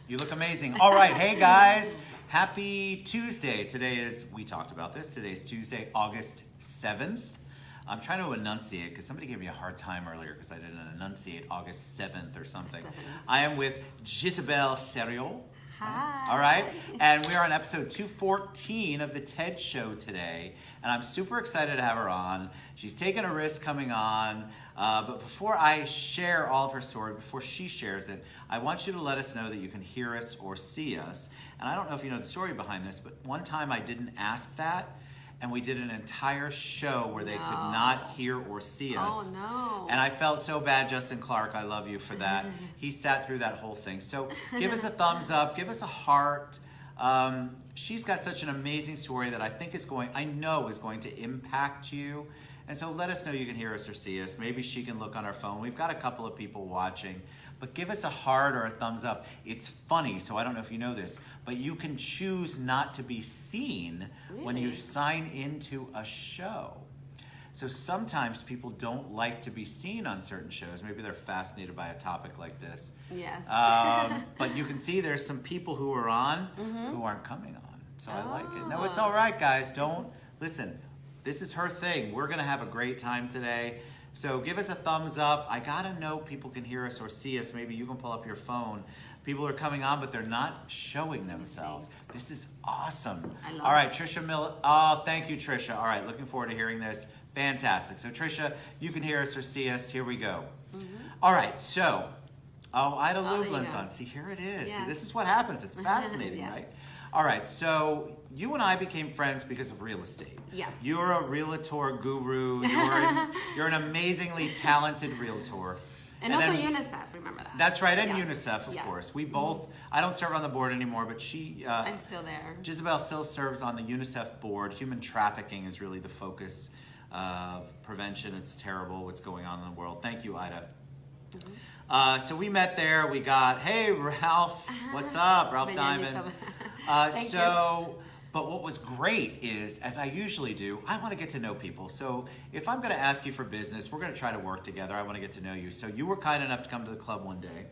You look amazing. All right, hey guys, happy Tuesday. Today is, we talked about this, today's Tuesday, August 7th. I'm trying to enunciate because somebody gave me a hard time earlier because I didn't enunciate August 7th or something. I am with Gisabel Sariol. Hi. All right, and we are on episode 214 of the TED Show today, and I'm super excited to have her on. She's taken a risk coming on, but before I share all of her story, before she shares it, I want you to let us know that you can hear us or see us. And I don't know if you know the story behind this, but one time I didn't ask that, and we did an entire show where they could not hear or see us. Oh, no. And I felt so bad. Justin Clark, I love you for that. He sat through that whole thing. So give us a thumbs up, give us a heart. She's got such an amazing story that I know is going to impact you. And so let us know you can hear us or see us. Maybe she can look on our phone. We've got a couple of people watching. But give us a heart or a thumbs up. It's funny, so I don't know if you know this, but you can choose not to be seen when you sign into a show. So sometimes people don't like to be seen on certain shows. Maybe they're fascinated by a topic like this. Yes. But you can see there's some people who are on who aren't coming on. So I like it. No, it's all right, guys. Listen, this is her thing. We're going to have a great time today. So give us a thumbs up. I got to know people can hear us or see us. Maybe you can pull up your phone. People are coming on, but they're not showing themselves. This is awesome. All right, Trisha Miller. Oh, thank you, Trisha. All right, looking forward to hearing this. Fantastic. So Trisha, you can hear us or see us. Here we go. All right, so, Ida Lublin's on. See, here it is. Yes. See, this is what happens. It's fascinating, Yes. right? All right, so you and I became friends because of real estate. Yes. You're a realtor guru. You're an amazingly talented realtor. And also UNICEF, remember that. That's right, and Yes. UNICEF, of Yes. course. We both, I don't serve on the board anymore, but I'm still there. Gisabel still serves on the UNICEF board. Human trafficking is really the focus of prevention. It's terrible what's going on in the world. Thank you, Ida. So we met there. We got, hey, Ralph, what's up? Ralph Diamond. Thank you. But what was great is, as I usually do, I want to get to know people. So if I'm going to ask you for business, we're going to try to work together. I want to get to know you. So you were kind enough to come to the club one day.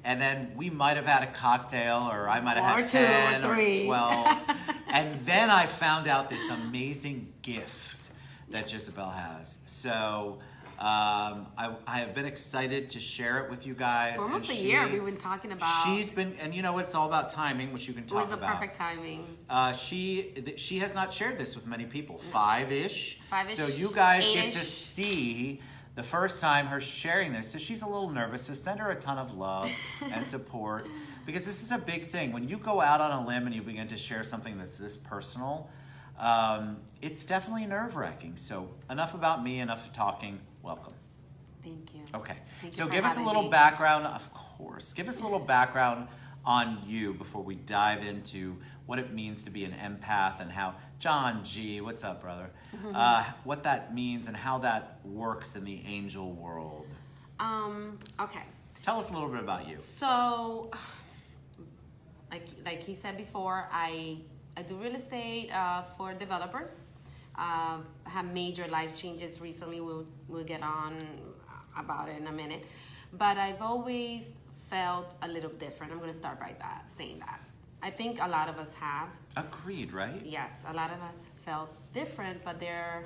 And then we might have had a cocktail, or I might have had 10 or 3. or 12. And then I found out this amazing gift that Gisabel has. So I have been excited to share it with you guys. For almost a year, we've been talking about. She's been, and you know, it's all about timing, which you can talk about. It was a perfect timing. She has not shared this with many people. Five-ish. So you 8-ish. guys get to see the first time her sharing this. So she's a little nervous. So send her a ton of love and support, because this is a big thing. When you go out on a limb and you begin to share something that's this personal, it's definitely nerve-wracking. So enough about me, enough talking. Welcome. Thank you. Okay. Thank So you for give us a having little me. background, of course. Give us a little background on you before we dive into what it means to be an empath and how, John G, what's up, brother? What that means and how that works in the angel world. Okay. Tell us a little bit about you. So, like he said before, I do real estate for developers. Have major life changes recently. We'll get on about it in a minute. But I've always felt a little different. I'm going to start by saying that. I think a lot of us have. Agreed, right? Yes, a lot of us felt different, but they're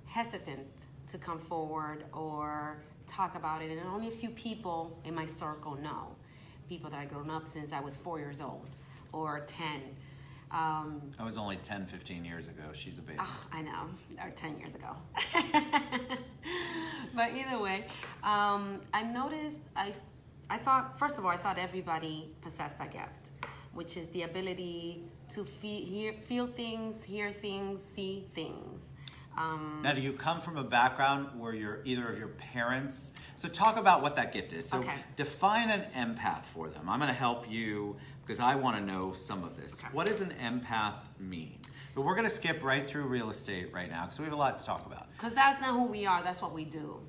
hesitant to come forward or talk about it. And only a few people in my circle know. People that I've grown up since I was 4 years old or 10. I was only 10, 15 years ago. She's a baby. Oh, I know, or 10 years ago. But either way, I noticed, I thought, first of all, I thought everybody possessed that gift, which is the ability to feel things, hear things, see things. Now, do you come from a background where either of your parents? So talk about what that gift is. So define an empath for them. I'm going to help you because I want to know some of this. What does an empath mean? But we're going to skip right through real estate right now because we have a lot to talk about. Because that's not who we are. That's what we do.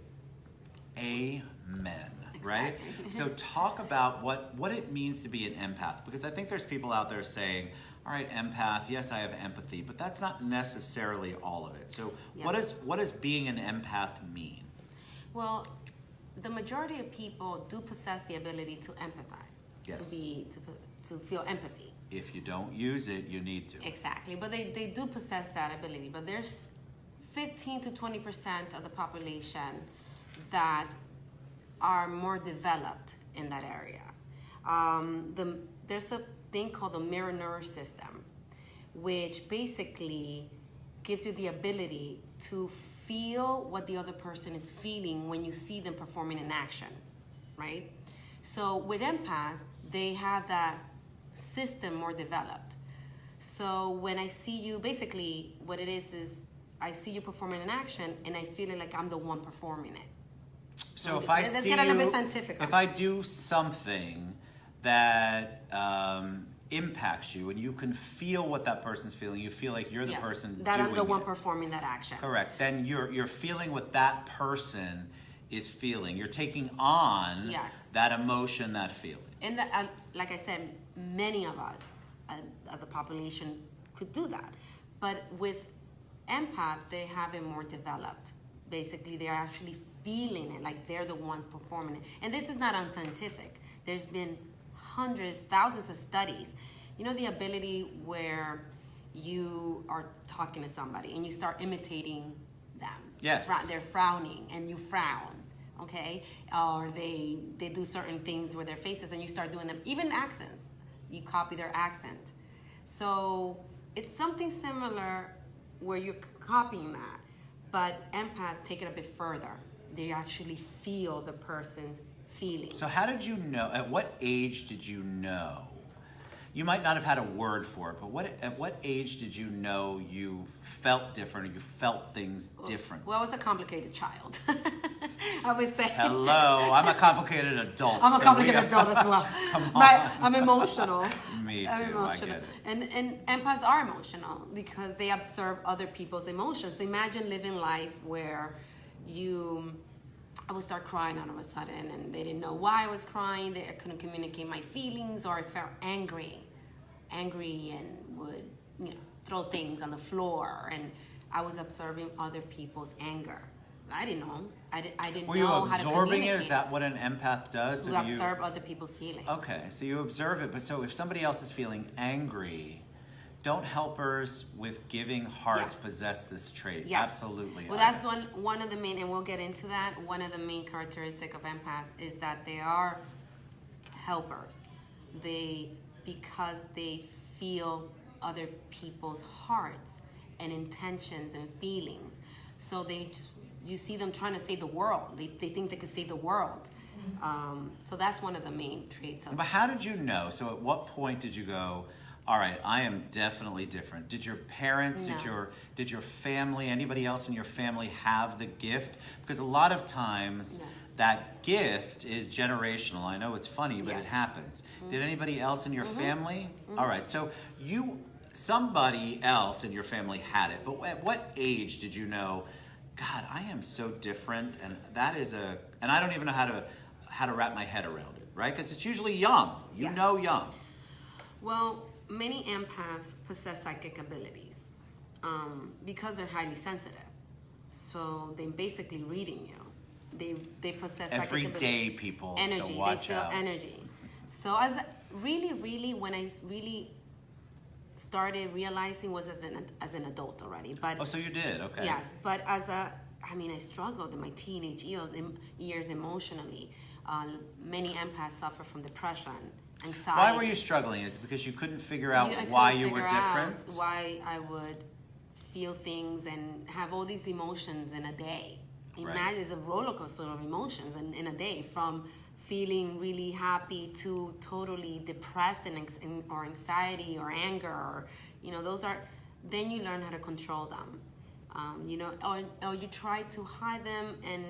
Amen. Right? So talk about what it means to be an empath, because I think there's people out there saying, all right, empath, yes, I have empathy, but that's not necessarily all of it. So what does being an empath mean? Well, the majority of people do possess the ability to empathize. Yes. feel empathy. If you don't use it, you need to. Exactly, but they do possess that ability. But there's 15 to 20% of the population that are more developed in that area. There's a thing called the mirror neural system, which basically gives you the ability to feel what the other person is feeling when you see them performing an action, right? So with empaths, they have that system more developed. So when I see you, basically what it is I see you performing an action and I feel it like I'm the one performing it. So if I Let's see get a little you, bit scientific. if I do something that impacts you and you can feel what that person's feeling, you feel like you're the person that doing I'm the one it. performing that action. Correct. Then you're feeling what that person is feeling. You're taking on that emotion, that feeling. And like I said, many of us, of the population, could do that. But with empaths, they have it more developed. Basically, they're actually feeling it, like they're the ones performing it. And this is not unscientific. There's been hundreds, thousands of studies. You know, the ability where you are talking to somebody and you start imitating them. Yes. They're frowning and you frown, okay? Or they do certain things with their faces and you start doing them. Even accents, you copy their accent. So it's something similar where you're copying that, but empaths take it a bit further. They actually feel the person's feeling. So how did you know, at what age did you know? You might not have had a word for it, but at what age did you know you felt different or you felt things different? Well, I was a complicated child. I would say. Hello, I'm a complicated adult. I'm a complicated adult as well. I'm emotional. Me too, I'm emotional. I get it. And empaths are emotional because they observe other people's emotions. So imagine living life where I would start crying all of a sudden and they didn't know why I was crying. I couldn't communicate my feelings, or I felt angry and would, throw things on the floor, and I was observing other people's anger. I didn't know. I didn't Were know you how to communicate. absorbing it? Is that what an empath does? You observe other people's feelings. Okay, so you observe it, but so if somebody else is feeling angry, don't helpers with giving hearts possess this trait? Yes. Absolutely. Well, that's one of the main, and we'll get into that. One of the main characteristics of empaths is that they are helpers. Because they feel other people's hearts and intentions and feelings. So you see them trying to save the world. They think they could save the world. So that's one of the main traits of. But how did you know? So at what point did you go, all right, I am definitely different? Did your parents, did your family, anybody else in your family have the gift? Because a lot of times that gift is generational. I know it's funny, but it happens. Did anybody else in your family? All right, so somebody else in your family had it, but at what age did you know, God, I am so different, and that is and I don't even know how to wrap my head around it, right? Because it's usually young, young. Well, many empaths possess psychic abilities because they're highly sensitive. So they're basically reading you. They possess psychic abilities. Everyday people, energy. so watch they feel out. Energy. So really, when I really started realizing was as an adult already. But so you did, okay. Yes, but I struggled in my teenage years emotionally. Many empaths suffer from depression, anxiety. Why were you struggling? Is it because you couldn't figure out why you were different? Why I would feel things and have all these emotions in a day. Imagine it's a roller coaster of emotions in a day, from feeling really happy to totally depressed or anxiety or anger, or those are. Then you learn how to control them, or you try to hide them and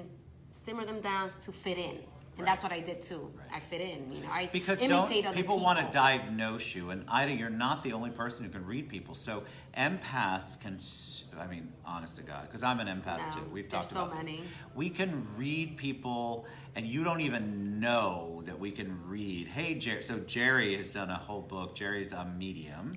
simmer them down to fit in. And that's what I did too. Right. I fit in, Because imitate other people want to diagnose you, and Ida, you're not the only person who can read people. So empaths can, honest to God, because I'm an empath too. We've talked about this. We can read people, and you don't even know that we can read. Hey, Jerry. So Jerry has done a whole book. Jerry's a medium.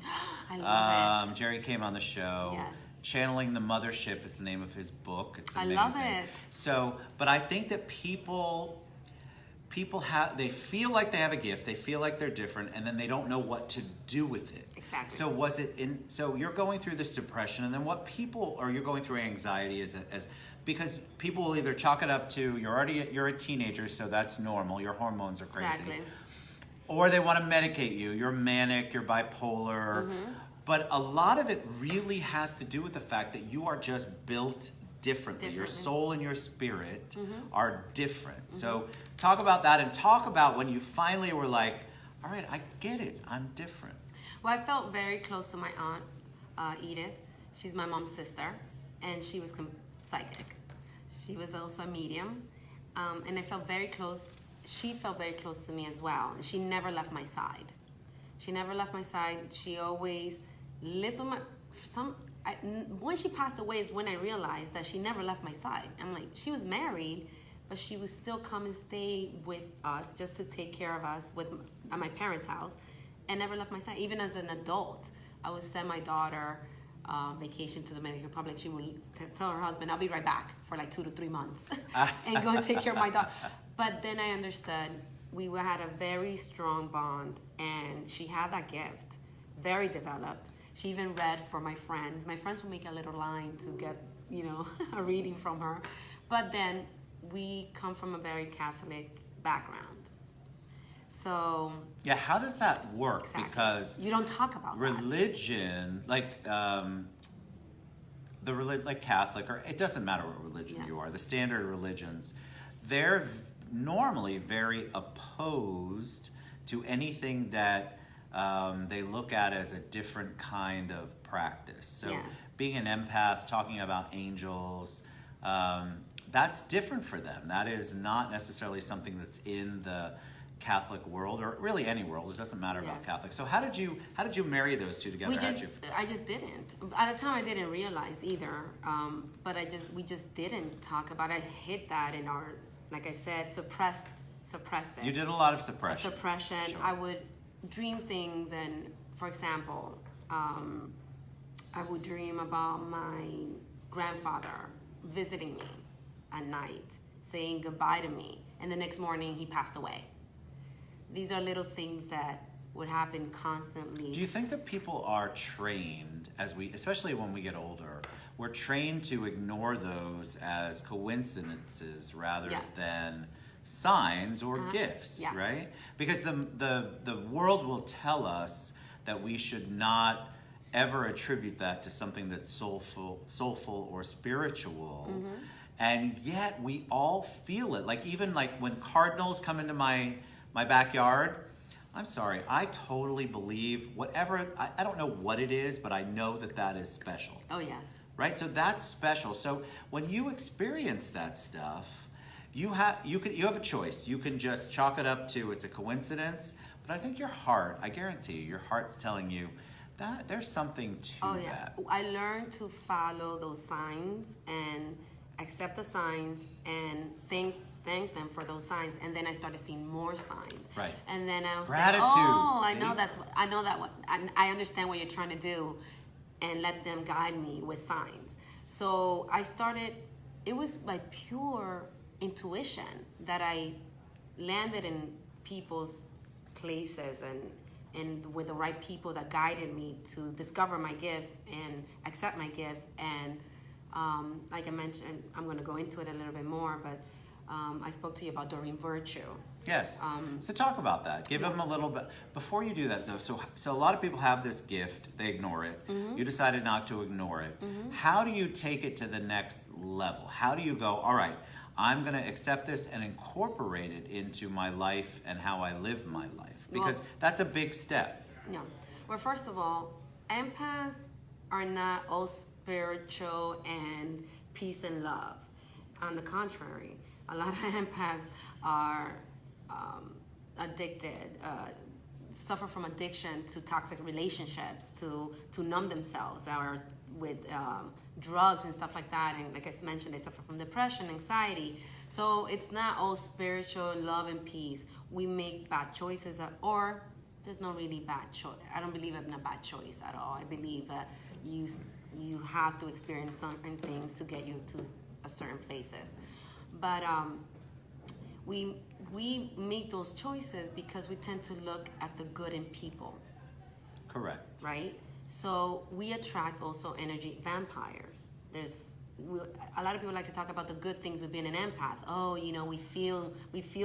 I love it. Jerry came on the show. Yes. Channeling the Mothership is the name of his book. It's amazing. I love it. So, but I think that people they feel like they have a gift, they feel like they're different, and then they don't know what to do with it. Exactly. So you're going through this depression, and then you're going through anxiety as because people will either chalk it up to you're a teenager, so that's normal, your hormones are crazy. Exactly. Or they want to medicate you, you're manic, you're bipolar. But a lot of it really has to do with the fact that you are just built differently. Your soul and your spirit are different. So talk about that, and talk about when you finally were like, all right, I get it, I'm different. Well, I felt very close to my aunt, Edith. She's my mom's sister, and she was psychic. She was also a medium, and I felt very close. She felt very close to me as well, and she never left my side. She never left my side. She always lived on when she passed away is when I realized that she never left my side. I'm like, she was married, but she would still come and stay with us just to take care of us at my parents' house, and never left my side. Even as an adult, I would send my daughter vacation to the Dominican Republic. She would tell her husband, I'll be right back for like 2 to 3 months and go and take care of my daughter. But then I understood we had a very strong bond, and she had that gift, very developed. She even read for my friends. My friends would make a little line to get, a reading from her. But then we come from a very Catholic background. So yeah, how does that work? Exactly. Because you don't talk about religion, like like Catholic, or it doesn't matter what religion you are. The standard religions, they're normally very opposed to anything that they look at as a different kind of practice. So being an empath, talking about angels, that's different for them. That is not necessarily something that's in the Catholic world, or really any world. It doesn't matter about Catholic. So how did you marry those two together? I just didn't. At the time, I didn't realize either. But we just didn't talk about it. I hid that in our, like I said, suppressed it. You did a lot of suppression. Sure. I would dream things, and for example, I would dream about my grandfather visiting me at night, saying goodbye to me, and the next morning he passed away. These are little things that would happen constantly. Do you think that people are trained, especially when we get older, we're trained to ignore those as coincidences rather than signs or gifts, right? Because the world will tell us that we should not ever attribute that to something that's soulful or spiritual. And yet we all feel it. Like even like when cardinals come into my backyard, I'm sorry, I totally believe whatever, I don't know what it is, but I know that is special. Oh, yes. Right? So that's special. So when you experience that stuff, you have a choice. You can just chalk it up to it's a coincidence, but I think your heart, I guarantee you, your heart's telling you that there's something to that. I learned to follow those signs and accept the signs and thank them for those signs, and then I started seeing more signs. Right. And then I was gratitude. Like, I understand what you're trying to do, and let them guide me with signs. So I started. It was by pure intuition that I landed in people's places and with the right people that guided me to discover my gifts and accept my gifts. And like I mentioned, I'm going to go into it a little bit more, but I spoke to you about Doreen Virtue. Yes. So talk about that. Give them a little bit. Before you do that, though, so a lot of people have this gift. They ignore it. You decided not to ignore it. How do you take it to the next level? How do you go, all right, I'm going to accept this and incorporate it into my life and how I live my life? Because that's a big step. No. Well, first of all, empaths are not all spiritual and peace and love. On the contrary, a lot of empaths are addicted, suffer from addiction to toxic relationships, to numb themselves, or with drugs and stuff like that. And like I mentioned, they suffer from depression, anxiety. So it's not all spiritual love and peace. We make bad choices, or there's no really bad choice. I don't believe in a bad choice at all. I believe that you have to experience certain things to get you to certain places. But we make those choices because we tend to look at the good in people. Correct. Right? So we attract also energy vampires. A lot of people like to talk about the good things with being an empath. Oh, you know, we feel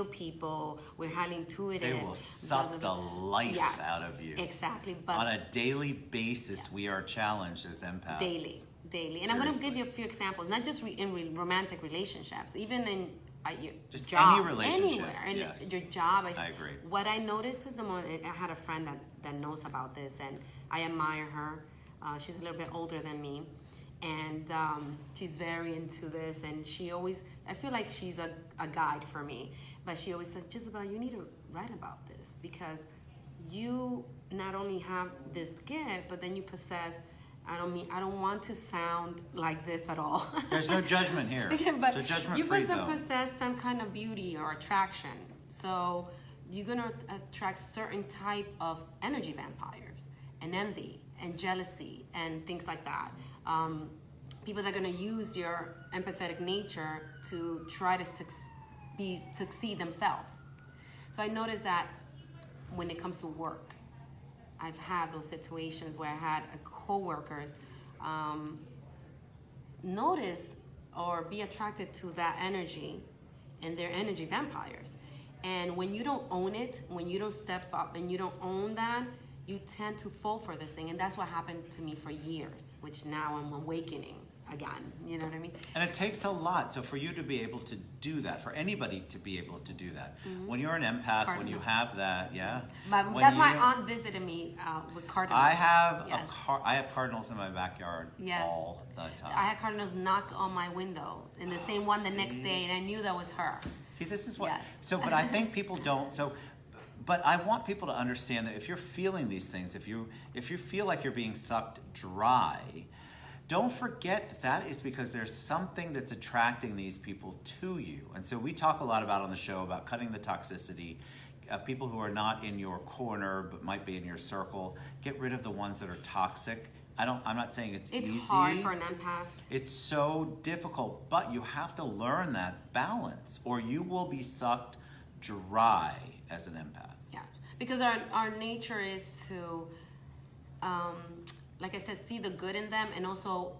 people. We're highly intuitive. They will suck the life out of you. Exactly. But on a daily basis, we are challenged as empaths. Daily. Seriously. And I'm going to give you a few examples, not just in romantic relationships, even in your just job, any relationship. Anywhere, and yes. your job. I agree. What I noticed is the moment I had a friend that knows about this, and I admire her. She's a little bit older than me. And she's very into this, and she always, I feel like she's a guide for me, but she always says, Gisabel, you need to write about this, because you not only have this gift, but then you possess, I don't want to sound like this at all. There's no judgment here. But it's a judgment-free zone. You possess some kind of beauty or attraction, so you're going to attract certain type of energy vampires, and envy, and jealousy, and things like that. People that are going to use your empathetic nature to try to succeed themselves. So I noticed that when it comes to work, I've had those situations where I had coworkers notice or be attracted to that energy, and they're energy vampires. And when you don't own it, when you don't step up and you don't own that, you tend to fall for this thing. And that's what happened to me for years, which now I'm awakening again. You know what I mean? And it takes a lot. So for you to be able to do that, for anybody to be able to do that, when you're an empath, when you have that, But that's why my aunt visited me with cardinals. I have I have cardinals in my backyard all the time. I had cardinals knock on my window, and the same one the next day, and I knew that was her. See, this is what. So, but I think people don't. So. But I want people to understand that if you're feeling these things, if you feel like you're being sucked dry, don't forget that that is because there's something that's attracting these people to you. And so we talk a lot about on the show about cutting the toxicity. People who are not in your corner but might be in your circle, get rid of the ones that are toxic. I'm not saying it's easy. It's hard for an empath. It's so difficult, but you have to learn that balance, or you will be sucked dry as an empath. Yeah, because our nature is to, like I said, see the good in them, and also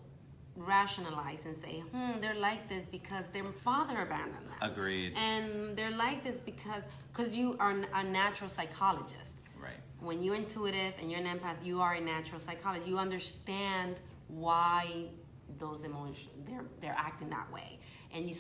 rationalize and say, they're like this because their father abandoned them. Agreed. And they're like this because you are a natural psychologist. Right. When you're intuitive and you're an empath, you are a natural psychologist. You understand why those emotions, they're acting that way. And you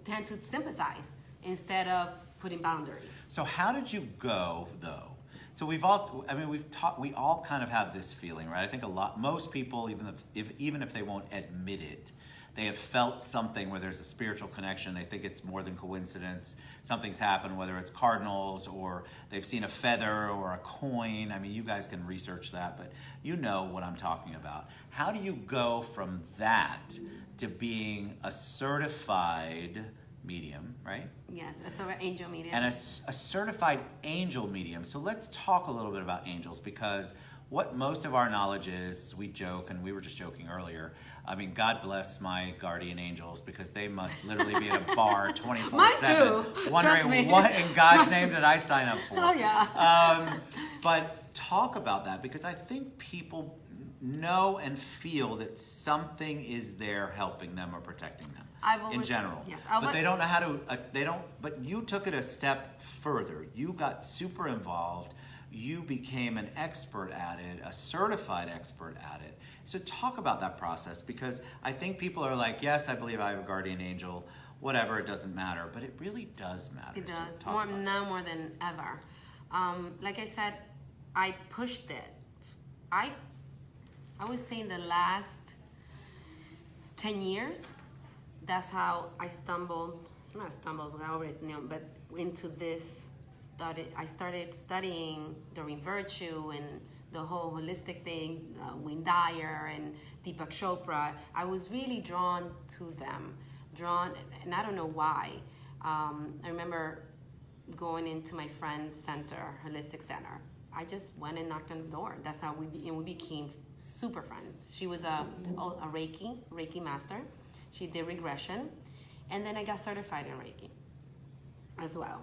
tend to sympathize instead of putting boundaries. So how did you go though? So we all kind of have this feeling, right? I think most people, even if they won't admit it, they have felt something where there's a spiritual connection. They think it's more than coincidence. Something's happened, whether it's cardinals or they've seen a feather or a coin. I mean, you guys can research that, but you know what I'm talking about. How do you go from that to being a certified medium, right? Yes, a certified angel medium. And a certified angel medium. So let's talk a little bit about angels, because what most of our knowledge is, we joke, and we were just joking earlier, I mean, God bless my guardian angels, because they must literally be at a bar 24/7 wondering what in God's name did I sign up for. Oh, yeah. But talk about that, because I think people know and feel that something is there helping them or protecting them in general. Yes, but they don't know how to, but you took it a step further. You got super involved. You became an expert at it, a certified expert at it. So talk about that process, because I think people are like, yes, I believe I have a guardian angel, whatever, it doesn't matter. But it really does matter. It does, So now more than ever. Like I said, I pushed it. I would say in the last 10 years, that's how I I already knew, but into this, I started studying during Virtue and the whole holistic thing, Wayne Dyer and Deepak Chopra. I was really drawn to them, and I don't know why. I remember going into my friend's center, holistic center. I just went and knocked on the door. That's how we became super friends. She was a Reiki master. She did regression, and then I got certified in Reiki. as well.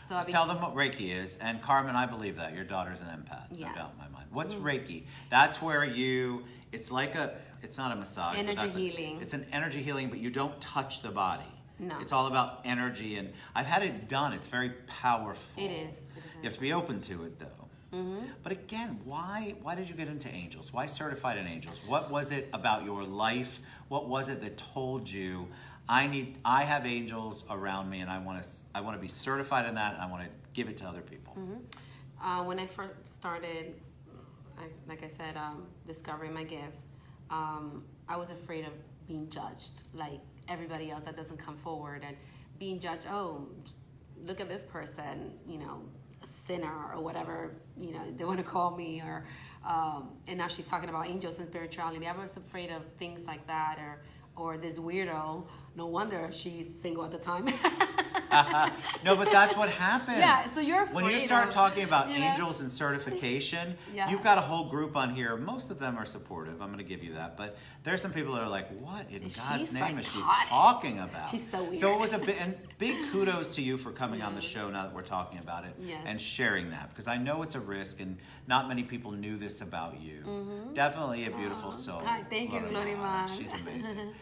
So I Tell them what Reiki is. And Carmen, I believe that. Your daughter's an empath, no Yes. doubt in my mind. What's Reiki? That's where it's not a massage. but Energy healing. It's an energy healing, but you don't touch the body. No. It's all about energy. And I've had it done. It's very powerful. It is. You have to be open to it, though. But again, why did you get into angels? Why certified in angels? What was it about your life? What was it that told you, I have angels around me, and I want to be certified in that, and I want to give it to other people? When I first started, like I said, discovering my gifts, I was afraid of being judged, like everybody else that doesn't come forward, and being judged. Oh, look at this person, sinner or whatever, they want to call me, or and now she's talking about angels and spirituality. I was afraid of things like that, or this weirdo. No wonder she's single at the time. No, but that's what happens. Yeah, so you're afraid when you start talking about you know? angels and certification, Yeah. you've got a whole group on here. Most of them are supportive. I'm going to give you that. But there's some people that are like, what in God's name is she talking about? She's so weird. So it was big kudos to you for coming on the show now that we're talking about it Yes. and sharing that, because I know it's a risk and not many people knew this about you. Definitely a beautiful soul. Hi, thank you, Glorima. She's amazing.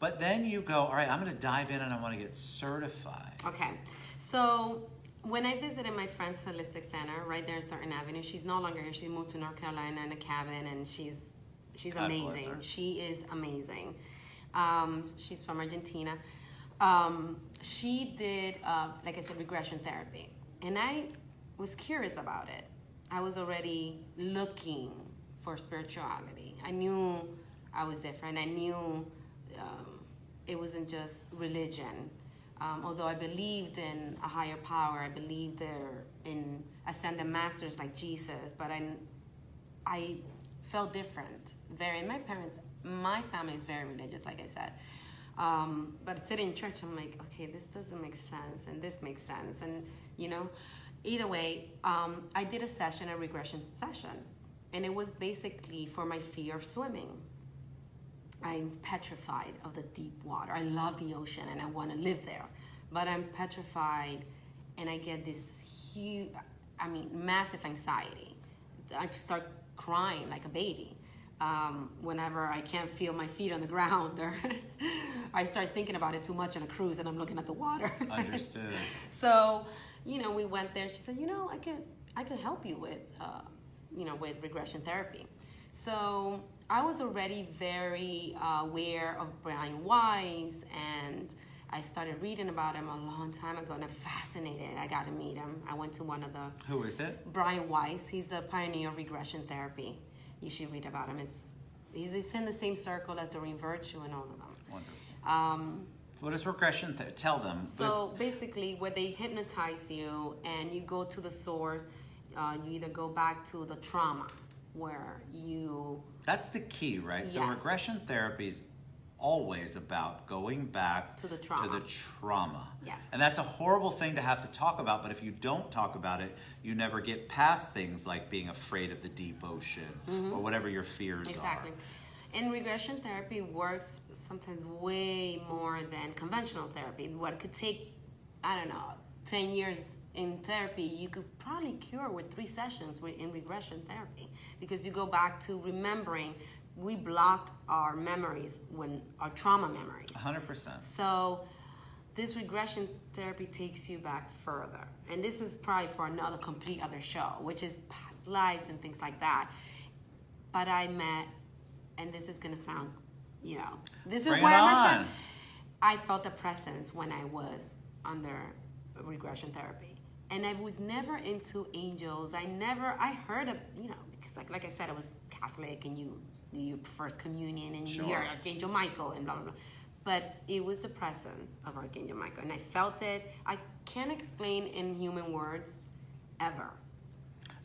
But then you go, all right, I'm going to dive in and I want to get certified. Okay, so when I visited my friend's holistic center right there at 3rd Avenue, she's no longer here. She moved to North Carolina in a cabin, and she's God bless amazing. her. She is amazing. She's from Argentina. She did, like I said, regression therapy, and I was curious about it. I was already looking for spirituality. I knew I was different. I knew it wasn't just religion. Although I believed in a higher power, I believed in ascended masters like Jesus, but I felt different. My family is very religious, like I said. But sitting in church, I'm like, okay, this doesn't make sense, and this makes sense, and either way, I did a regression session, and it was basically for my fear of swimming. I'm petrified of the deep water. I love the ocean and I want to live there, but I'm petrified, and I get this massive anxiety. I start crying like a baby whenever I can't feel my feet on the ground, or I start thinking about it too much on a cruise and I'm looking at the water. Understood. So, we went there. She said, I could help you with, with regression therapy. So I was already very aware of Brian Weiss, and I started reading about him a long time ago, and I'm fascinated. I got to meet him. I went to one of the... Who is it? Brian Weiss. He's a pioneer of regression therapy. You should read about him. He's in the same circle as Doreen Virtue and all of them. Wonderful. What is regression? Tell them. So basically, where they hypnotize you and you go to the source, you either go back to the trauma where you... That's the key, right? Yes. So regression therapy is always about going back to the trauma. Yes. And that's a horrible thing to have to talk about, but if you don't talk about it, you never get past things like being afraid of the deep ocean or whatever your fears Exactly. are. And regression therapy works sometimes way more than conventional therapy. What could take, 10 years in therapy, you could probably cure with 3 sessions in regression therapy, because you go back to remembering. We block our memories, our trauma memories. 100%. So this regression therapy takes you back further. And this is probably for another complete other show, which is past lives and things like that. But I met, and this is going to sound, this is Bring where it I'm on. I felt a presence when I was under regression therapy. And I was never into angels. I heard of, because like I said, I was Catholic, and you first communion, and Sure. you're Archangel Michael, and blah, blah, blah. But it was the presence of Archangel Michael, and I felt it. I can't explain in human words, ever.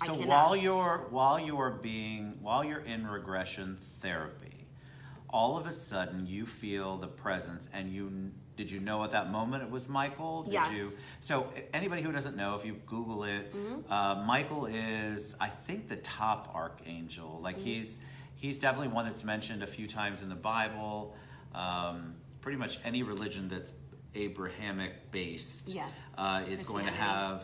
So while you're in regression therapy, all of a sudden you feel the presence, and did you know at that moment it was Michael? Yes. So anybody who doesn't know, if you Google it, Michael is, I think, the top archangel. Like he's definitely one that's mentioned a few times in the Bible. Pretty much any religion that's Abrahamic based, Yes. is going to have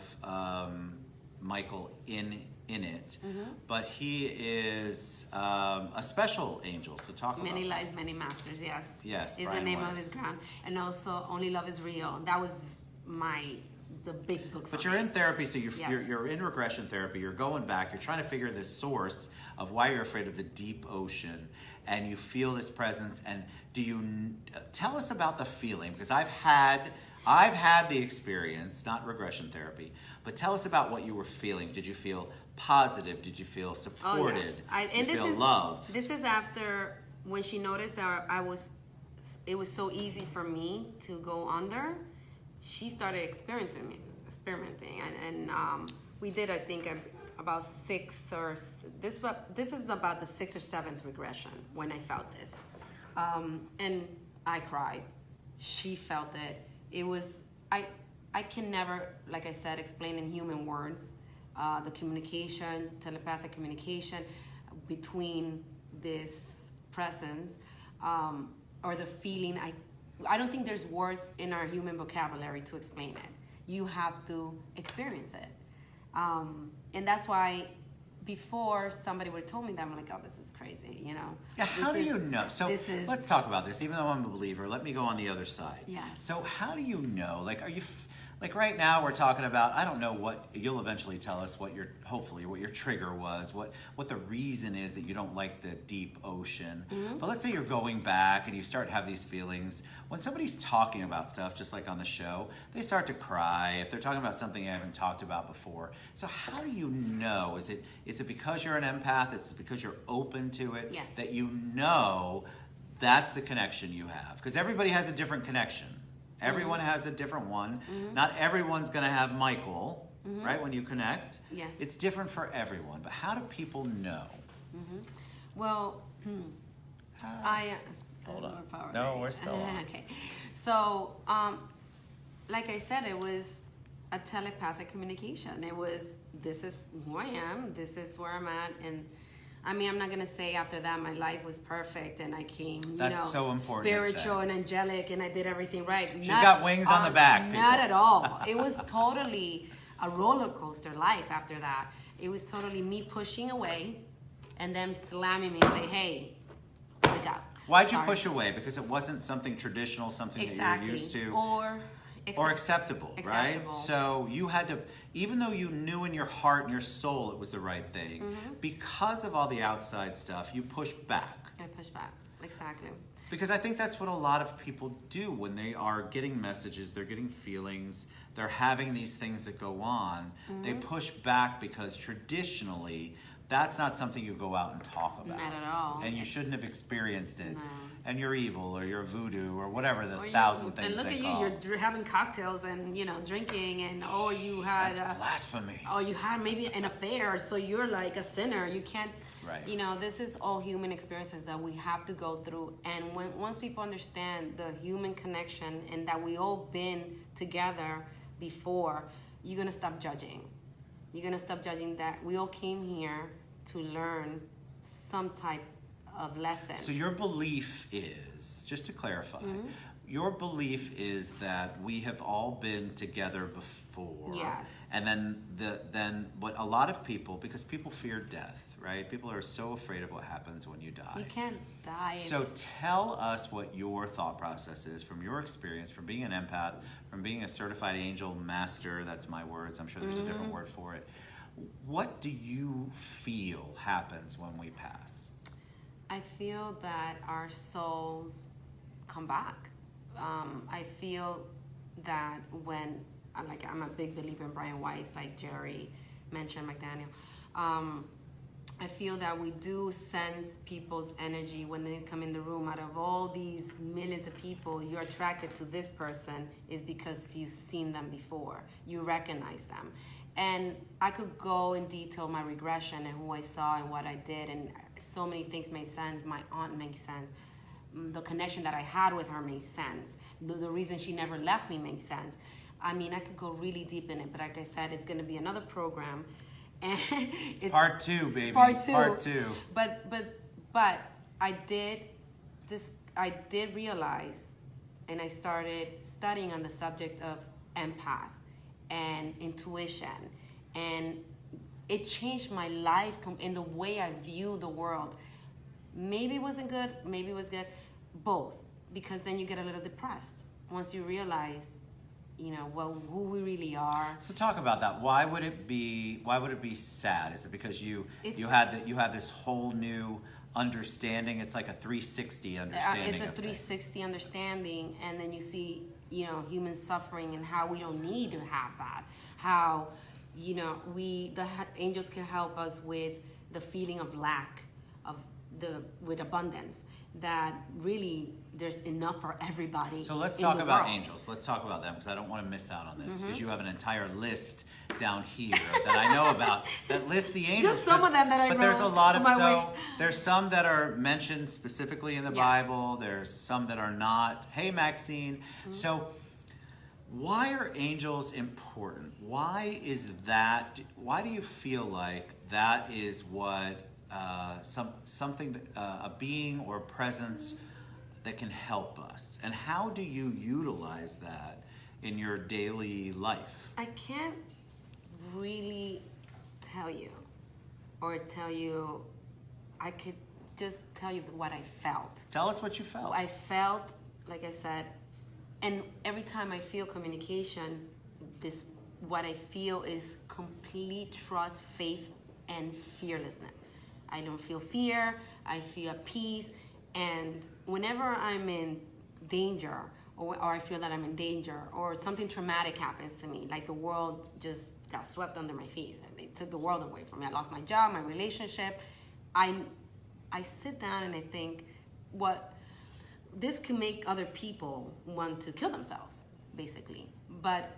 Michael in it, but he is a special angel. So talk about Many that. Lives, Many Masters. Yes. Yes, is Brian the name Weiss. of his ground, and also Only Love Is Real. That was the big book. But for you're me. in therapy, so Yes. you're in regression therapy. You're going back. You're trying to figure the source of why you're afraid of the deep ocean, and you feel this presence. And do you tell us about the feeling? Because I've had the experience, not regression therapy, but tell us about what you were feeling. Did you feel positive? Did you feel supported? Did you feel love? This is after when she noticed that it was so easy for me to go under. She started experimenting, and we did, I think, about this is about the 6th or 7th regression when I felt this, and I cried. She felt it. It was I can never, like I said, explain in human words the communication, telepathic communication between this presence or the feeling. I don't think there's words in our human vocabulary to explain it. You have to experience it. And that's why before somebody would have told me that, I'm like, oh, this is crazy, you know? Yeah, how do you know? So let's talk about this. Even though I'm a believer, let me go on the other side. Yes. So how do you know? Like, are you... Like right now we're talking about, I don't know what, you'll eventually tell us what hopefully what your trigger was, what the reason is that you don't like the deep ocean. But let's say you're going back and you start to have these feelings. When somebody's talking about stuff, just like on the show, they start to cry if they're talking about something you haven't talked about before. So how do you know? Is it because you're an empath? Is it because you're open to it? Yes. That you know that's the connection you have? Because everybody has a different connection. Everyone has a different one. Not everyone's going to have Michael, right, when you connect. Yes. It's different for everyone. But how do people know? Well, Hold on. No, we're still on. Okay. So, like I said, it was a telepathic communication. It was, this is who I am, this is where I'm at, and I mean, I'm not gonna say after that my life was perfect and I came, so important to spiritual say. and angelic and I did everything right. She's got wings on the back, people. Not at all. It was totally a roller coaster life after that. It was totally me pushing away and then slamming me and say, hey, wake up. Why'd you push away? Because it wasn't something traditional, something that you're used to. Or acceptable, right? So you had to, even though you knew in your heart and your soul it was the right thing, because of all the outside stuff, you pushed back. I pushed back, exactly. Because I think that's what a lot of people do when they are getting messages, they're getting feelings, they're having these things that go on. They push back because traditionally, that's not something you go out and talk about. Not at all. And you shouldn't have experienced it. No. And you're evil, or you're voodoo, or whatever the Or thousand things and look they at call. you're having cocktails and drinking, and you had That's blasphemy. or you had maybe an affair, so you're like a sinner. You can't. Right. This is all human experiences that we have to go through, and once people understand the human connection and that we all been together before, you're gonna stop judging. You're gonna stop judging that we all came here to learn some type of lesson. So your belief is, just to clarify, your belief is that we have all been together before. Yes. And then what a lot of people, because people fear death, right? People are so afraid of what happens when you die. You can't die. So tell us what your thought process is from your experience, from being an empath, from being a certified angel master, that's my words, I'm sure there's a different word for it. What do you feel happens when we pass? I feel that our souls come back. I feel that when, I'm a big believer in Brian Weiss, like Jerry mentioned, McDaniel. I feel that we do sense people's energy when they come in the room. Out of all these millions of people, you're attracted to this person is because you've seen them before. You recognize them. And I could go in detail my regression and who I saw and what I did, and so many things made sense. My aunt makes sense. The connection that I had with her made sense. The reason she never left me makes sense. I mean, I could go really deep in it, but like I said, it's going to be another program. And it's Part 2, baby. Part 2. Part 2. But I did realize, and I started studying on the subject of empath and intuition, and it changed my life in the way I view the world. Maybe it wasn't good, maybe it was good, both, because then you get a little depressed once you realize, well, who we really are. So talk about that. Why would it be sad? Is it because you had this whole new understanding? It's like a 360 understanding. It's a 360 understanding, and then you see, human suffering and how we don't need to have that. How, the angels can help us with the feeling of lack, with abundance. That really there's enough for everybody. So let's talk about angels. Let's talk about them, because I don't want to miss out on this, because you have an entire list down here that I know about that list the angels. Just some of them that I wrote. But there's a lot of there's some that are mentioned specifically in the Bible. There's some that are not. Hey, Maxine. So why are angels important? Why is that? Why do you feel like that is what a being or a presence that can help us? And how do you utilize that in your daily life? I can't really tell you, I could just tell you what I felt. Tell us what you felt. I felt, like I said, and every time I feel communication, what I feel is complete trust, faith, and fearlessness. I don't feel fear, I feel peace, and whenever I'm in danger, or I feel that I'm in danger, or something traumatic happens to me, like the world just got swept under my feet, they took the world away from me, I lost my job, my relationship, I sit down and I think, this can make other people want to kill themselves, basically. But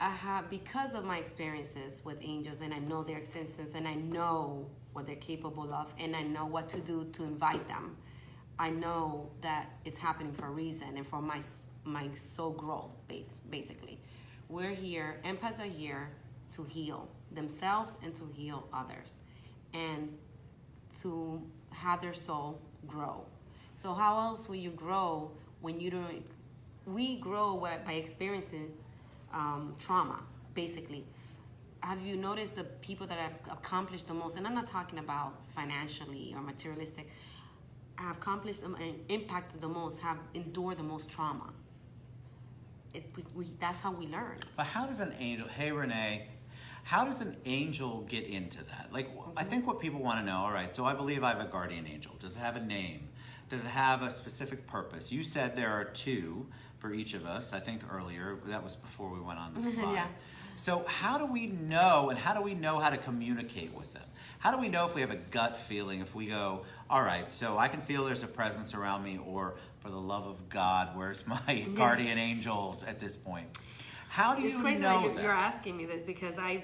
because of my experiences with angels, and I know their existence, and I know what they're capable of, and I know what to do to invite them, I know that it's happening for a reason and for my soul growth, basically. We're here, empaths are here to heal themselves and to heal others, and to have their soul grow. So how else will you grow when you don't? We grow by experiencing trauma, basically. Have you noticed the people that have accomplished the most, and I'm not talking about financially or materialistic, have accomplished and impacted the most, have endured the most trauma? That's how we learn. But how does an angel, hey Renee, how does an angel get into that? Like, I think what people want to know, all right, so I believe I have a guardian angel. Does it have a name? Does it have a specific purpose? You said there are 2 for each of us, I think earlier. That was before we went on the live. Yeah. So how do we know, and how do we know how to communicate with them? How do we know if we have a gut feeling, if we go, all right, so I can feel there's a presence around me, or for the love of God, where's my guardian angels at this point? How do you know that? It's crazy that you're asking me this, because I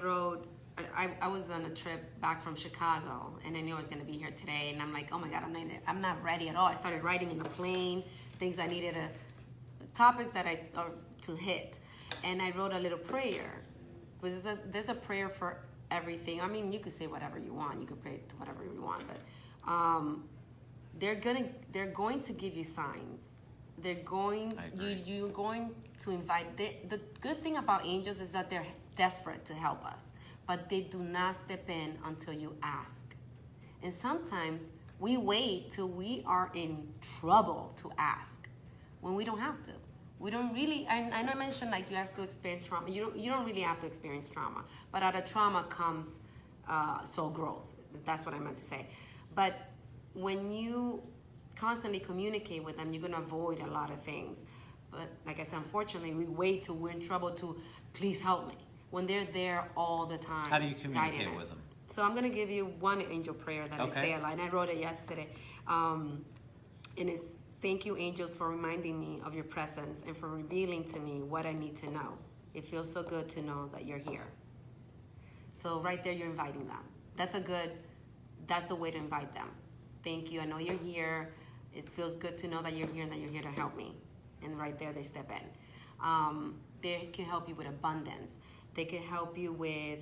was on a trip back from Chicago, and I knew I was going to be here today, and I'm like, oh my God, I'm not ready at all. I started writing in the plane, things I needed, topics that to hit, and I wrote a little prayer. There's a prayer for everything. I mean, you could say whatever you want. You could pray to whatever you want, but they're going to give you signs. You're going to invite. The good thing about angels is that they're desperate to help us, but they do not step in until you ask. And sometimes we wait till we are in trouble to ask, when we don't have to. We don't really, I know I mentioned like you have to experience trauma. You don't really have to experience trauma, but out of trauma comes soul growth. That's what I meant to say. But when you constantly communicate with them, you're gonna avoid a lot of things. But like I said, unfortunately, we wait till we're in trouble to please help me, when they're there all the time. How do you communicate with them? So I'm gonna give you one angel prayer that I say a lot, and I wrote it yesterday. And it's, thank you, angels, for reminding me of your presence and for revealing to me what I need to know. It feels so good to know that you're here. So right there, you're inviting them. That's a way to invite them. Thank you, I know you're here. It feels good to know that you're here and that you're here to help me. And right there, they step in. They can help you with abundance. They can help you with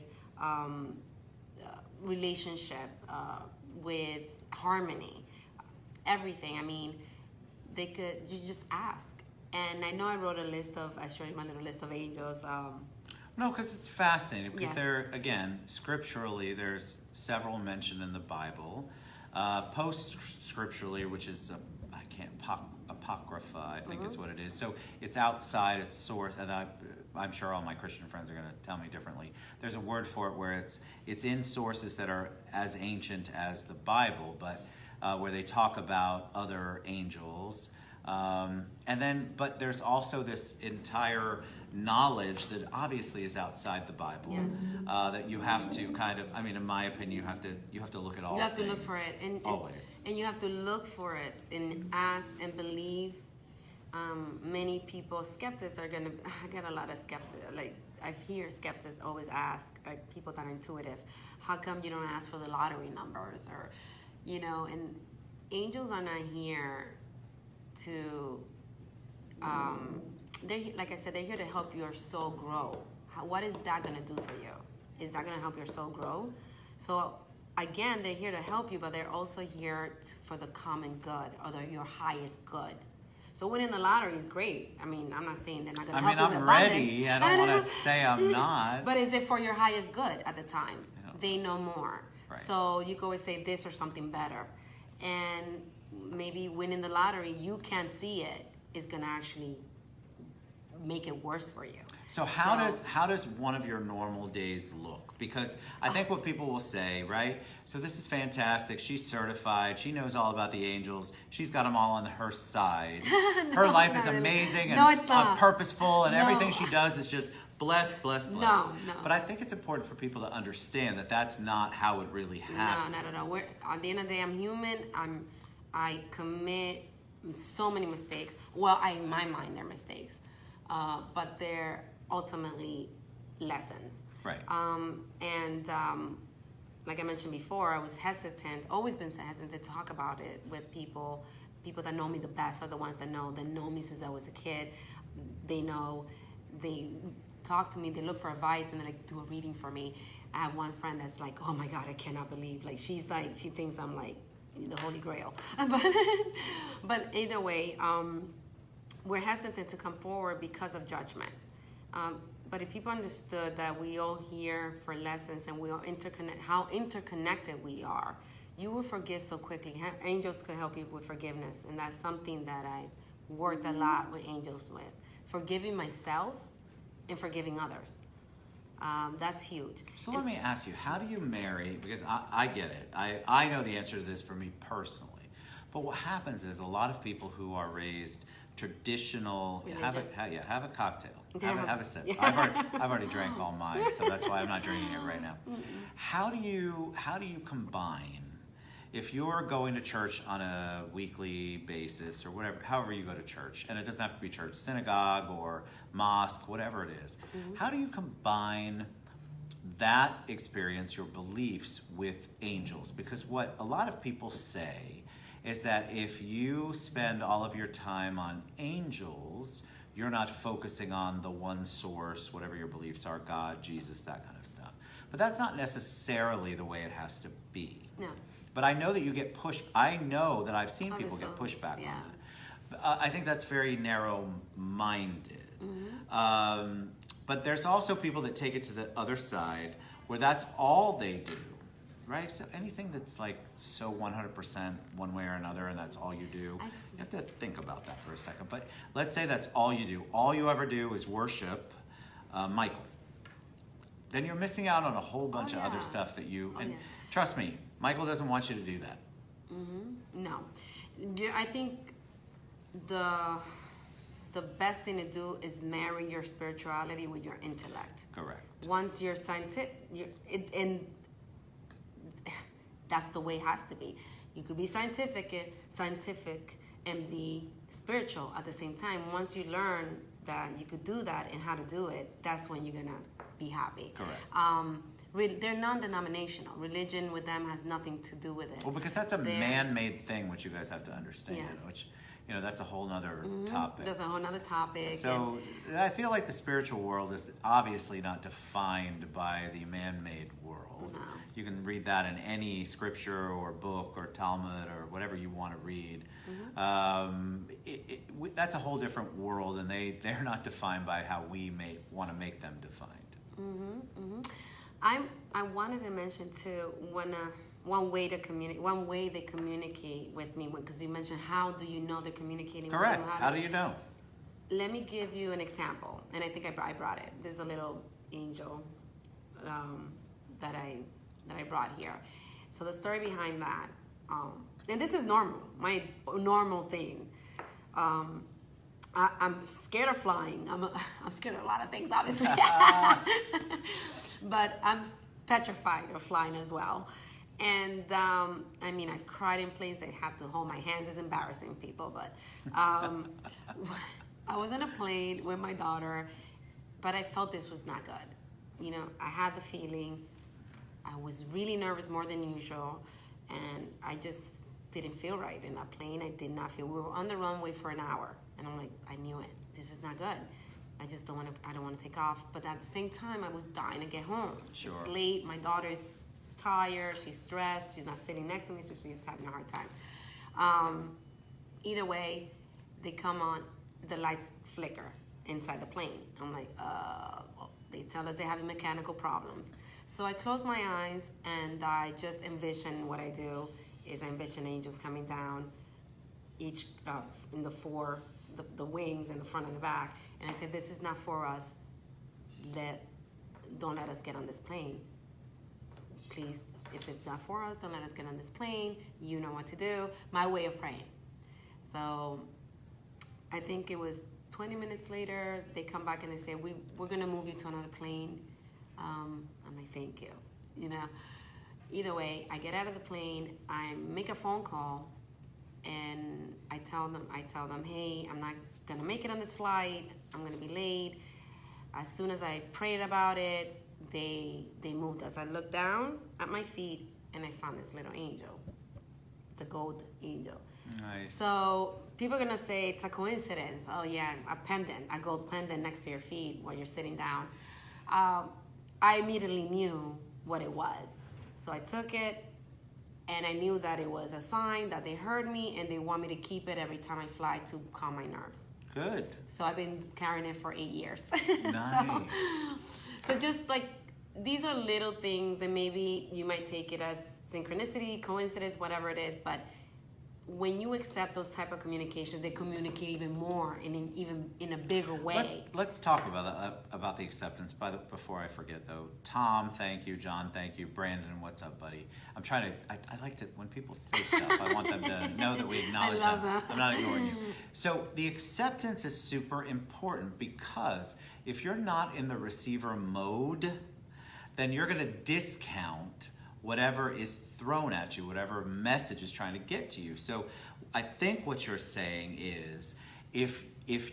relationship, with harmony, everything. I mean, you just ask, And I know I wrote a list of, I showed you my little list of angels. No, because it's fascinating. Because Yes. there, again, scripturally, there's several mentioned in the Bible. Post-scripturally, which is apocrypha, I think is what it is. So it's outside its source, and I'm sure all my Christian friends are going to tell me differently. There's a word for it where it's in sources that are as ancient as the Bible, but where they talk about other angels. But there's also this entire knowledge that obviously is outside the Bible. Yes. That you have to kind of, I mean, in my opinion, you have to look at all. You have to things, look for it, and always. and you have to look for it and ask and believe. Many people, skeptics are gonna. I get a lot of skeptics. Like I hear skeptics always ask, like people that are intuitive, how come you don't ask for the lottery numbers, or, and angels are not here to. Like I said, they're here to help your soul grow. What is that going to do for you? Is that going to help your soul grow? So again, they're here to help you, but they're also here for the common good, or your highest good. So winning the lottery is great. I mean, I'm not saying they're not going to help you with abundance. I'm ready. I don't want to say I'm not. But is it for your highest good at the time? They know more. Right. So you go and say this or something better. And maybe winning the lottery, you can't see it, is going to actually make it worse for you. So how does one of your normal days look? Because I think what people will say, right? So this is fantastic. She's certified. She knows all about the angels. She's got them all on her side. Her life is amazing and purposeful, and everything she does is just blessed. No. But I think it's important for people to understand that that's not how it really happens. No, not at all. At the end of the day, I'm human. I commit so many mistakes. Well, in my mind, they're mistakes. But they're ultimately lessons. Right. Like I mentioned before, I was hesitant, always been hesitant to talk about it with people. People that know me the best are the ones that know me since I was a kid. They know, they talk to me, they look for advice, and they do a reading for me. I have one friend that's like, oh my God, I cannot believe. Like, she thinks I'm like the Holy Grail. But either way, we're hesitant to come forward because of judgment. But if people understood that we all here for lessons and we all how interconnected we are, you will forgive so quickly. Angels can help you with forgiveness, and that's something that I've worked a lot with angels with. Forgiving myself and forgiving others. That's huge. So let me ask you, how do you marry, because I get it. I know the answer to this for me personally. But what happens is a lot of people who are raised traditional, have a cocktail, have a sip. I've already drank all mine, so that's why I'm not drinking it right now. How do you combine, if you're going to church on a weekly basis or whatever, however you go to church, and it doesn't have to be church, synagogue or mosque, whatever it is, how do you combine that experience, your beliefs, with angels? Because what a lot of people say is that if you spend all of your time on angels, you're not focusing on the one source, whatever your beliefs are, God, Jesus, that kind of stuff. But that's not necessarily the way it has to be. No. But I know that you get pushed. I know that I've seen people get pushback on that. I think that's very narrow-minded. But there's also people that take it to the other side, where that's all they do. Right? So anything that's like so 100% one way or another, and that's all you do, you have to think about that for a second. But let's say that's all you do. All you ever do is worship Michael. Then you're missing out on a whole bunch of other stuff that you... Trust me, Michael doesn't want you to do that. No. I think the best thing to do is marry your spirituality with your intellect. Correct. Once you're scientific, that's the way it has to be. You could be scientific and be spiritual at the same time. Once you learn that you could do that and how to do it, that's when you're gonna be happy. Correct. They're non-denominational. Religion with them has nothing to do with it. Well, because that's a man-made thing, which you guys have to understand. Yes. Which, that's a whole nother topic. That's a whole nother topic. So I feel like the spiritual world is obviously not defined by the man-made world. world. No. You can read that in any scripture or book or Talmud or whatever you want to read. That's a whole different world, and they're not defined by how we want to make them defined. I wanted to mention too one way they communicate with me, because you mentioned how do you know they're communicating Correct. with you? How do you know? Let me give you an example, and I think I brought it. There's a little angel that I brought here. So the story behind that, and this is normal, my normal thing. I'm scared of flying. I'm scared of a lot of things, obviously, but I'm petrified of flying as well. And I mean, I've cried in planes. I have to hold my hands. It's embarrassing, people, but I was on a plane with my daughter, but I felt this was not good. You know, I had the feeling. I was really nervous, more than usual, and I just didn't feel right in that plane. I did not feel. We were on the runway for an hour, and I'm like, I knew it. This is not good. I just don't want to. I don't want to take off. But at the same time, I was dying to get home. Sure. It's late. My daughter's tired. She's stressed. She's not sitting next to me, so she's having a hard time. Either way, they come on. The lights flicker inside the plane. I'm like, well, they tell us they're having mechanical problems. So I close my eyes and I just envision what I do is I envision angels coming down, each in the wings in the front and the back. And I said, this is not for us. Don't let us get on this plane. Please, if it's not for us, don't let us get on this plane. You know what to do. My way of praying. So I think it was 20 minutes later, they come back and they say, we're going to move you to another plane. I'm like, thank you. You know, either way, I get out of the plane, I make a phone call, and I tell them, hey, I'm not going to make it on this flight. I'm going to be late. As soon as I prayed about it, they moved us. I looked down at my feet, and I found this little angel, the gold angel. Nice. So people are gonna say it's a coincidence. Oh yeah, a gold pendant next to your feet while you're sitting down. I immediately knew what it was. So I took it, and I knew that it was a sign that they heard me and they want me to keep it every time I fly to calm my nerves. Good. So I've been carrying it for 8 years. Nice. So just like, these are little things, and maybe you might take it as synchronicity, coincidence, whatever it is, but when you accept those type of communications, they communicate even more and even in a bigger way. Let's talk about the acceptance. Before I forget, though, Tom, thank you. John, thank you. Brandon, what's up, buddy? I'm trying to. I like to, when people say stuff, I want them to know that we acknowledge them. that. I'm not ignoring you. So the acceptance is super important, because if you're not in the receiver mode, then you're going to discount whatever is thrown at you, whatever message is trying to get to you. So I think what you're saying is, if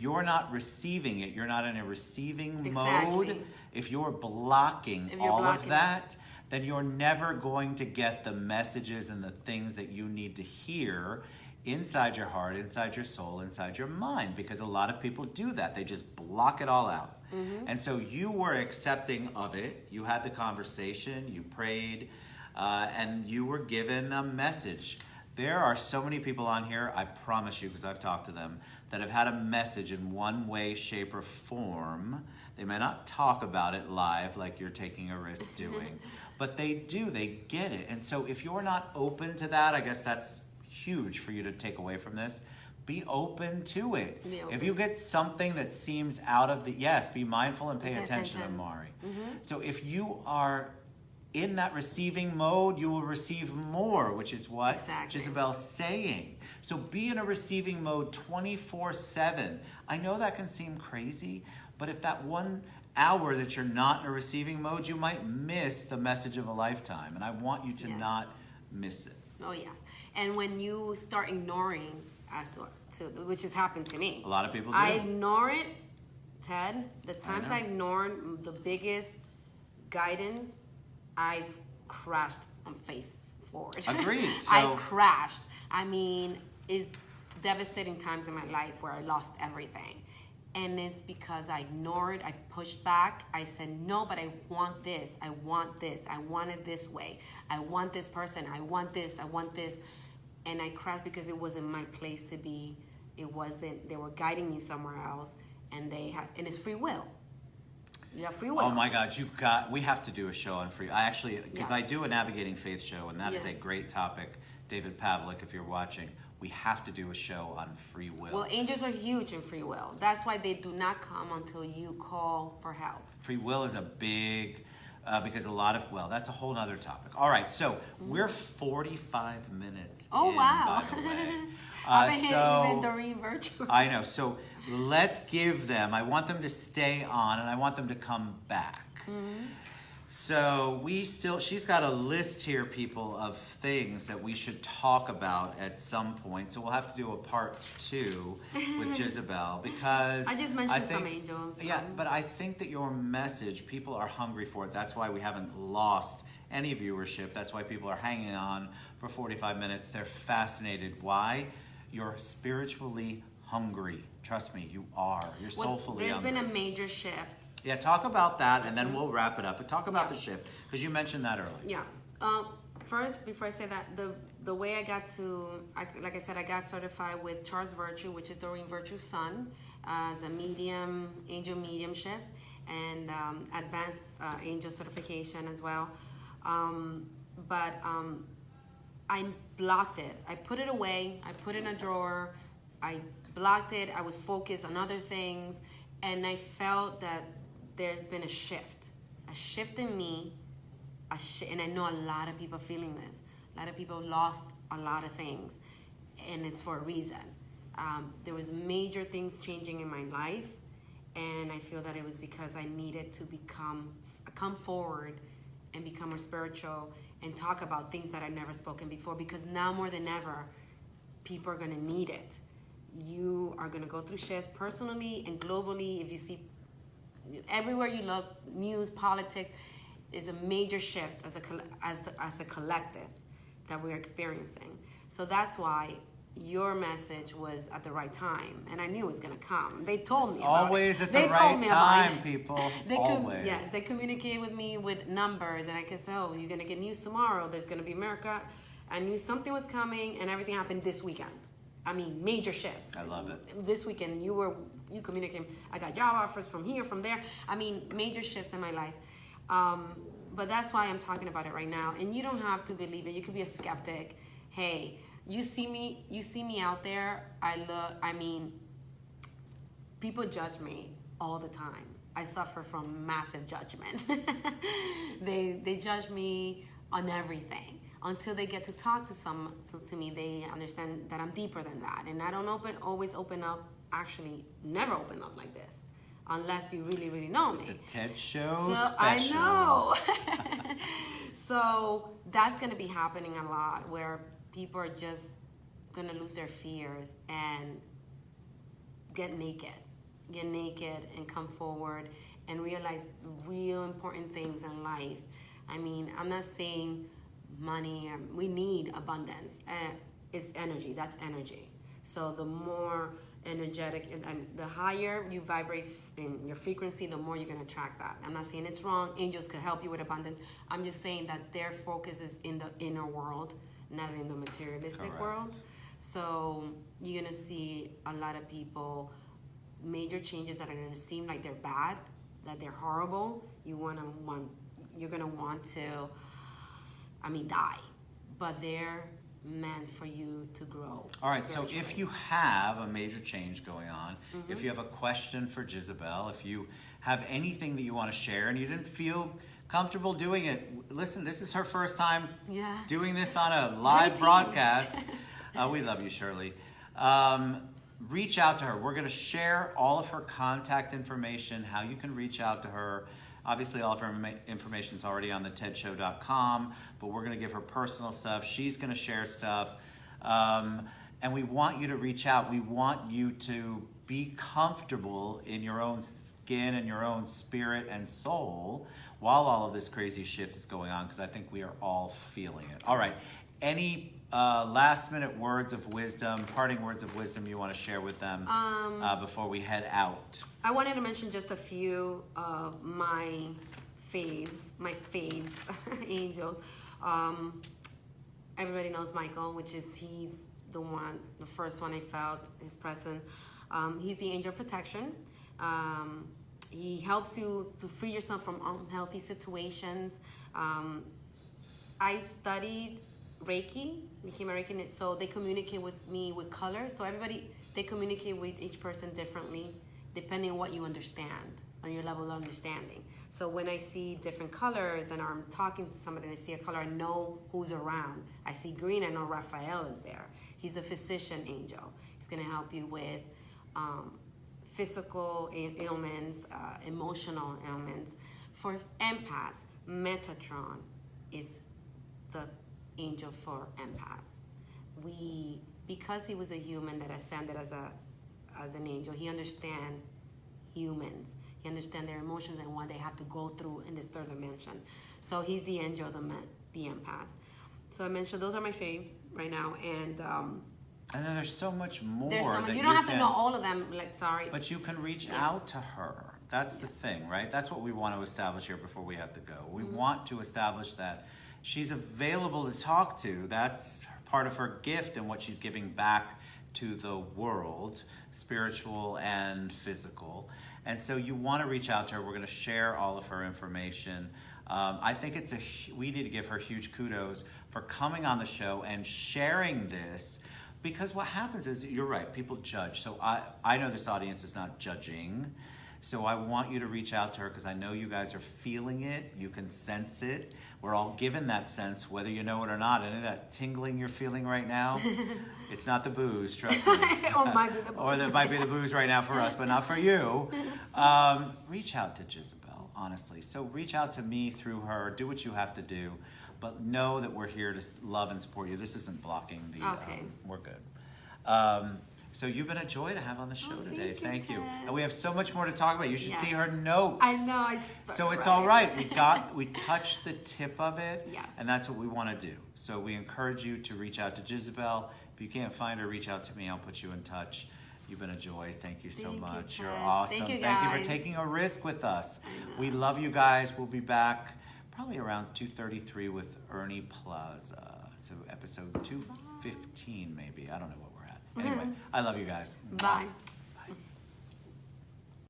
you're not receiving it, you're not in a receiving mode, if you're blocking of that, then you're never going to get the messages and the things that you need to hear inside your heart, inside your soul, inside your mind, because a lot of people do that. They just block it all out. And so you were accepting of it. You had the conversation, you prayed, and you were given a message. There are so many people on here, I promise you, because I've talked to them, that have had a message in one way, shape, or form. They may not talk about it live like you're taking a risk doing, but they do, they get it. And so if you're not open to that, I guess that's huge for you to take away from this. Be open to it. If you get something that seems out of the, be mindful and pay attention, Amari. So if you are in that receiving mode, you will receive more, which is what Gisabel's saying. So be in a receiving mode 24/7. I know that can seem crazy, but if that 1 hour that you're not in a receiving mode, you might miss the message of a lifetime. And I want you to not miss it. Oh yeah. And when you start ignoring, which has happened to me. A lot of people do. I ignore it, Ted. The times I ignored the biggest guidance, I've crashed on face forward. Agreed. So, I crashed. I mean, it's devastating times in my life where I lost everything. And it's because I ignored, I pushed back. I said, no, but I want this. I want this. I want it this way. I want this person. I want this. I want this. And I crashed because it wasn't my place to be. It wasn't, they were guiding me somewhere else. And and it's free will. You have free will. Oh my God, we have to do a show on free. Because I do a Navigating Faith show, and that is a great topic. David Pavlik, if you're watching, we have to do a show on free will. Well, angels are huge in free will. That's why they do not come until you call for help. Free will is a big, because that's a whole other topic. All right, so we're 45 minutes in, wow. by the way. I've been even during virtual. I know, so let's give them, I want them to stay on, and I want them to come back. Mm-hmm. So she's got a list here, people, of things that we should talk about at some point. So we'll have to do a part 2 with Gisabel, because I just mentioned some angels. Yeah, but I think that your message, people are hungry for it. That's why we haven't lost any viewership. That's why people are hanging on for 45 minutes. They're fascinated. Why? You're spiritually hungry. Trust me, you are. You're soulfully hungry. There's been a major shift. Yeah, talk about that, and then we'll wrap it up. But talk about the shift, because you mentioned that earlier. Yeah. First, before I say that, the way I got to, like I said, I got certified with Charles Virtue, which is Doreen Virtue's son, as a medium, angel mediumship, and advanced angel certification as well. But I blocked it. I put it away. I put it in a drawer. I blocked it. I was focused on other things, and I felt that there's been a shift in me, and I know a lot of people feeling this. A lot of people lost a lot of things, and it's for a reason. There was major things changing in my life, and I feel that it was because I needed to come forward and become more spiritual and talk about things that I've never spoken before, because now more than ever, people are going to need it. You are going to go through shifts personally and globally. If you see everywhere you look, news, politics, is a major shift as a collective that we're experiencing. So that's why your message was at the right time, and I knew it was going to come. They told me about always it. At the right time, people. Always. Yes, they communicated with me with numbers, and I could say, oh, you're going to get news tomorrow. There's going to be America. I knew something was coming, and everything happened this weekend. I mean, major shifts. I love it. This weekend, you communicating. I got job offers from here, from there. I mean, major shifts in my life. But that's why I'm talking about it right now. And you don't have to believe it. You could be a skeptic. Hey, you see me out there. People judge me all the time. I suffer from massive judgment. They judge me on everything. Until they get to talk to me, they understand that I'm deeper than that. And I don't always open up, actually never open up like this, unless you really, really know me. It's a TED show special. I know. So that's going to be happening a lot, where people are just going to lose their fears and get naked and come forward and realize real important things in life. I mean, I'm not saying money, we need abundance. It's energy, that's energy. So the more energetic, and the higher you vibrate in your frequency, the more you're going to attract that. I'm not saying it's wrong. Angels could help you with abundance. I'm just saying that their focus is in the inner world, not in the materialistic world. So you're going to see a lot of people, major changes that are going to seem like they're bad, that they're horrible. You're going to want to die, but they're meant for you to grow. All right, so if you have a major change going on, if you have a question for Gisabel, if you have anything that you want to share and you didn't feel comfortable doing it, listen, this is her first time doing this on a live broadcast. We love you, Shirley. Reach out to her. We're going to share all of her contact information, how you can reach out to her. Obviously, all of her information is already on the TEDshow.com, but we're going to give her personal stuff. She's going to share stuff. And we want you to reach out. We want you to be comfortable in your own skin and your own spirit and soul while all of this crazy shit is going on, because I think we are all feeling it. All right. Any last minute words of wisdom, parting words of wisdom you want to share with them before we head out? I wanted to mention just a few of my faves angels. Everybody knows Michael, which is he's the first one I felt his presence. He's the angel of protection. He helps you to free yourself from unhealthy situations. I studied Reiki, became a Reiki, so they communicate with me with color. So they communicate with each person differently, depending on what you understand, on your level of understanding. So when I see different colors and I'm talking to somebody and I see a color, I know who's around. I see green, I know Raphael is there. He's a physician angel. He's gonna help you with physical ailments, emotional ailments. For empaths, Metatron is the angel for empaths. Because he was a human that ascended as an angel, he understands humans. He understands their emotions and what they have to go through in this third dimension. So he's the angel of the empaths. So I mentioned those are my faves right now, and then there's so much more. You don't have to know all of them. Sorry. But you can reach out to her. That's the thing, right? That's what we want to establish here before we have to go. We want to establish that she's available to talk to. That's part of her gift and what she's giving back to the world, spiritual and physical. And so you want to reach out to her. We're going to share all of her information. I think we need to give her huge kudos for coming on the show and sharing this, because what happens is, you're right, people judge. So I know this audience is not judging. So I want you to reach out to her, because I know you guys are feeling it. You can sense it. We're all given that sense, whether you know it or not. Any of that tingling you're feeling right now, it's not the booze, trust me. Or it might be the booze. Or that might be the booze right now for us, but not for you. Reach out to Gisabel, honestly. So reach out to me through her. Do what you have to do. But know that we're here to love and support you. This isn't blocking the... Okay. We're good. So you've been a joy to have on the show today. Thank you. And we have so much more to talk about. You should see her notes. I know. So it's all right. We touched the tip of it. Yes. And that's what we want to do. So we encourage you to reach out to Gisabel. If you can't find her, reach out to me. I'll put you in touch. You've been a joy. Thank you so much. You're awesome. Thank you, Thank you guys. for taking a risk with us. We love you guys. We'll be back probably around 2:33 with Ernie Plaza. So episode 215 maybe. I don't know what we're at. Anyway, I love you guys. Bye.